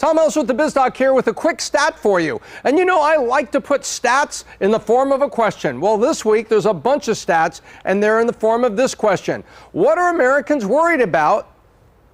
Tom Ellis with the Biz Doc here with a quick stat for you. And you know, I like to put stats in the form of a question. Well, this week there's a bunch of stats, and they're in the form of this question. What are Americans worried about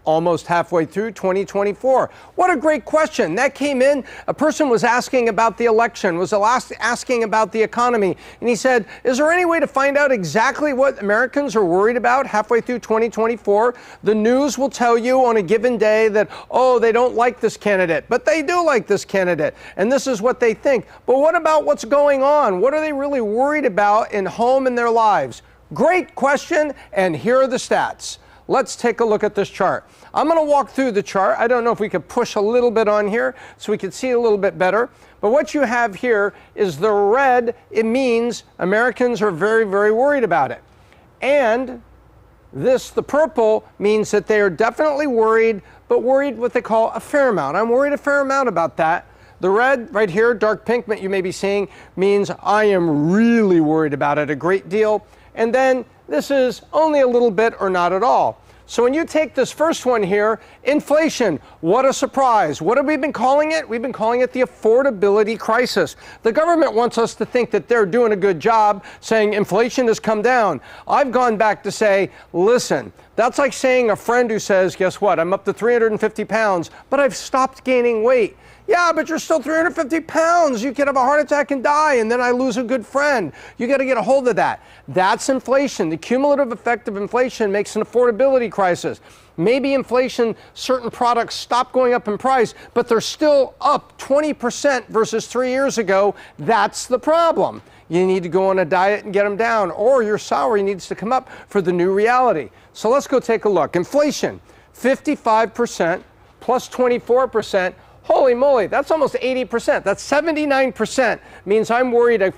almost halfway through 2024? What a great question. That came in, a person was asking about the election, was asking about the economy, and he said, is there any way to find out exactly what Americans are worried about halfway through 2024? The news will tell you on a given day that, oh, they don't like this candidate, but they do like this candidate, and this is what they think. But what about what's going on? What are they really worried about in home in their lives? Great question, and here are the stats. Let's take a look at this chart. I'm going to walk through the chart. I don't know if we could push a little bit on here so we can see a little bit better. But what you have here is the red. It means Americans are very, very worried about it. And this, the purple, means that they are definitely worried, but worried what they call a fair amount. I'm worried a fair amount about that. The red right here, dark pink, that you may be seeing, means I am really worried about it a great deal. And then this is only a little bit or not at all. So when you take this first one here, inflation, what a surprise. What have we been calling it? We've been calling it the affordability crisis. The government wants us to think that they're doing a good job saying inflation has come down. I've gone back to say, listen, that's like saying a friend who says, guess what, I'm up to 350 pounds, but I've stopped gaining weight. Yeah, but you're still 350 pounds. You could have a heart attack and die, and then I lose a good friend. You got to get a hold of that. That's inflation. The cumulative effect of inflation makes an affordability crisis. Maybe inflation, certain products stop going up in price, but they're still up 20% versus 3 years ago. That's the problem. You need to go on a diet and get them down, or your salary needs to come up for the new reality. So let's go take a look. Inflation, 55% plus 24%. Holy moly, that's almost 80%. That's 79% means I'm worried a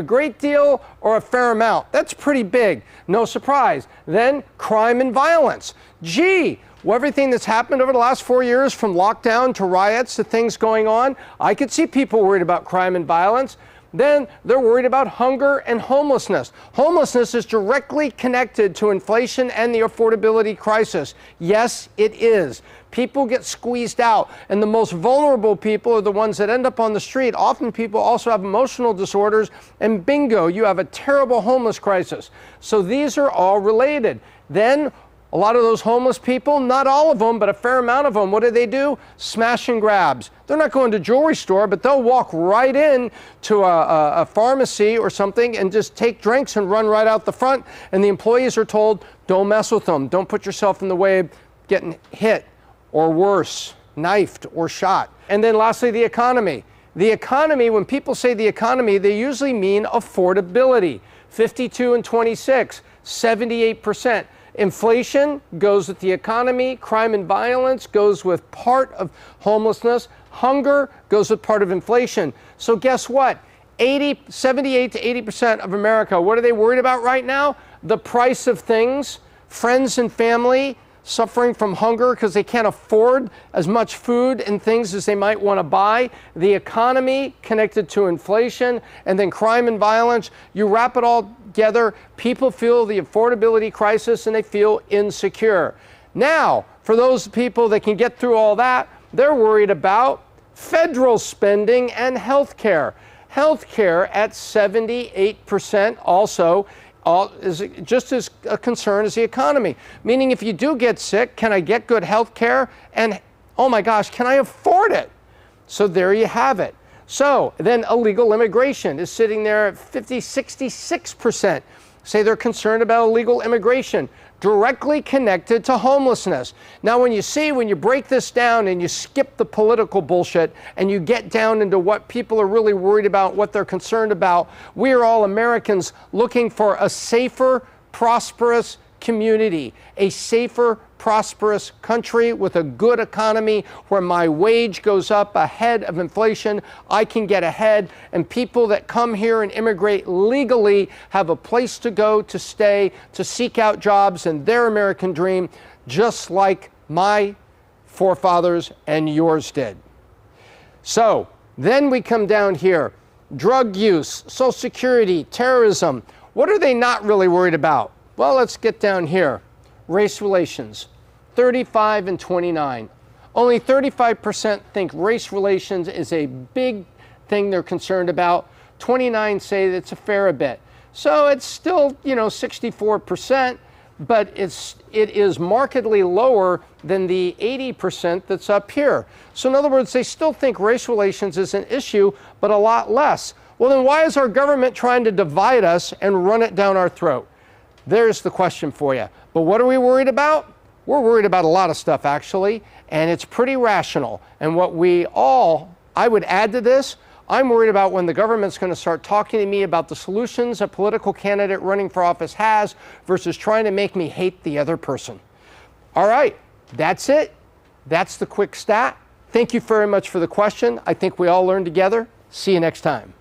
great deal or a fair amount. That's pretty big. No surprise. Then crime and violence. Gee, everything that's happened over the last 4 years, from lockdown to riots to things going on, I could see people worried about crime and violence. Then they're worried about hunger and homelessness. Homelessness is directly connected to inflation and the affordability crisis. Yes, it is. People get squeezed out, and the most vulnerable people are the ones that end up on the street. Often people also have emotional disorders, and bingo, you have a terrible homeless crisis. So these are all related. Then a lot of those homeless people, not all of them, but a fair amount of them, what do? Smash and grabs. They're not going to a jewelry store, but they'll walk right in to a pharmacy or something and just take drinks and run right out the front. And the employees are told, don't mess with them. Don't put yourself in the way of getting hit or worse, knifed or shot. And then lastly, the economy. The economy, when people say the economy, they usually mean affordability. 52 and 26, 78%. Inflation goes with the economy. Crime and violence goes with part of homelessness. Hunger goes with part of inflation. So guess what? 78 to 80% of America, what are they worried about right now? The price of things, friends and family suffering from hunger because they can't afford as much food and things as they might want to buy, the economy connected to inflation, and then crime and violence. You wrap it all together, people feel the affordability crisis and they feel insecure. Now, for those people that can get through all that, they're worried about federal spending and health care. Health care at 78% also is just as a concern as the economy. Meaning, if you do get sick, can I get good health care? And oh my gosh, can I afford it? So there you have it. So then illegal immigration is sitting there at 66%. Say they're concerned about illegal immigration, directly connected to homelessness. Now, when you break this down and you skip the political bullshit and you get down into what people are really worried about, what they're concerned about, we are all Americans looking for a safer, prosperous community, a safer, prosperous country with a good economy where my wage goes up ahead of inflation, I can get ahead, and people that come here and immigrate legally have a place to go, to stay, to seek out jobs and their American dream, just like my forefathers and yours did. So then we come down here, drug use, Social Security, terrorism. What are they not really worried about? Well, let's get down here. Race relations, 35 and 29. Only 35% think race relations is a big thing they're concerned about. 29 say it's a fair bit. So it's still, 64%, but it is markedly lower than the 80% that's up here. So in other words, they still think race relations is an issue, but a lot less. Well, then why is our government trying to divide us and run it down our throat? There's the question for you. But what are we worried about? We're worried about a lot of stuff, actually, and it's pretty rational. And I would add to this, I'm worried about when the government's going to start talking to me about the solutions a political candidate running for office has versus trying to make me hate the other person. All right, that's it. That's the quick stat. Thank you very much for the question. I think we all learned together. See you next time.